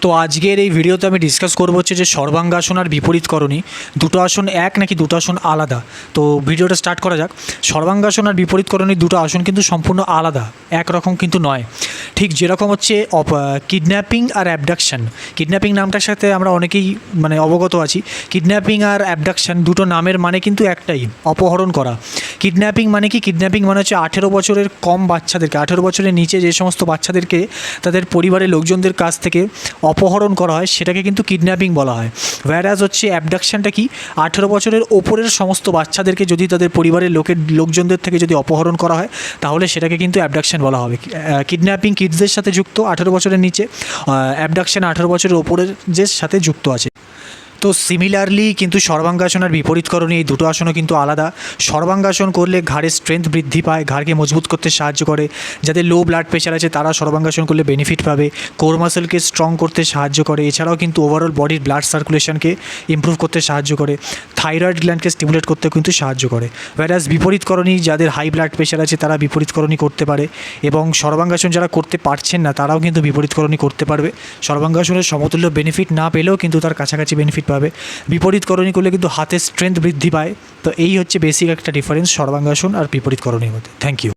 তো আজকের এই ভিডিওতে আমি ডিসকাস করবো হচ্ছে যে সর্বাঙ্গাসন আর বিপরীতকরণী দুটো আসন এক নাকি দুটো আসন আলাদা। তো ভিডিওটা স্টার্ট করা যাক। সর্বাঙ্গাসন আর বিপরীতকরণী দুটো আসন কিন্তু সম্পূর্ণ আলাদা, একরকম কিন্তু নয়। ঠিক যেরকম হচ্ছে কিডন্যাপিং আর অ্যাবডাকশান, কিডন্যাপিং নামটার সাথে আমরা অনেকেই অবগত আছি। কিডন্যাপিং আর অ্যাবডাকশান দুটো নামের মানে কিন্তু একটাই, অপহরণ করা। কিডন্যাপিং মানে কি? কিডন্যাপিং মানে হচ্ছে 18 বছরের কম বাচ্চাদেরকে, 18 বছরের নিচে যে সমস্ত বাচ্চাদেরকে তাদের পরিবারের লোকজনদের কাছ থেকে অপহরণ করা হয় সেটাকে কিন্তু কিডন্যাপিং বলা হয়। ওয়্যারাজ হচ্ছে অ্যাবডাকশানটা কি? 18 বছরের ওপরের সমস্ত বাচ্চাদেরকে যদি তাদের পরিবারের লোকজনদের থেকে যদি অপহরণ করা হয় তাহলে সেটাকে কিন্তু অ্যাবডাকশান বলা হবে। কিডন্যাপিং কিডসদের সাথে যুক্ত 18 বছরের নিচে, অ্যাবডাকশান 18 বছরের ওপরের যে সাথে যুক্ত আছে। তো সিমিলারলি কিন্তু সর্বাঙ্গাসন আর বিপরীতকরণী এই দুটো আসনও কিন্তু আলাদা। সর্বাঙ্গাসন করলে ঘাড়ের স্ট্রেংথ বৃদ্ধি পায়, ঘাড়কে মজবুত করতে সাহায্য করে। যাদের লো ব্লাড প্রেশার আছে তারা সর্বাঙ্গাসন করলে বেনিফিট পাবে। কোর মাসেলকে স্ট্রং করতে সাহায্য করে, এছাড়াও কিন্তু ওভারঅল বডির ব্লাড সার্কুলেশনকে ইমপ্রুভ করতে সাহায্য করে, থাইরয়েড গ্ল্যান্ডকে স্টিমুলেট করতে কিন্তু সাহায্য করে। ওয়্যারাজ বিপরীতকরণী যাদের হাই ব্লাড প্রেশার আছে তারা বিপরীতকরণী করতে পারে, এবং সর্বাঙ্গাসন যারা করতে পারছেন না তারাও কিন্তু বিপরীতকরণী করতে পারবে। সর্বাঙ্গাসনের সমতুল্য বেনিফিট না পেলেও কিন্তু তার কাছাকাছি বেনিফিট পাবে। বিপরীতকরণী করলে কিন্তু হাতের স্ট্রেংথ বৃদ্ধি পায়। তো এই হচ্ছে বেসিক একটা ডিফারেন্স সর্বাঙ্গাসন আর বিপরীতকরণীর মধ্যে। Thank you.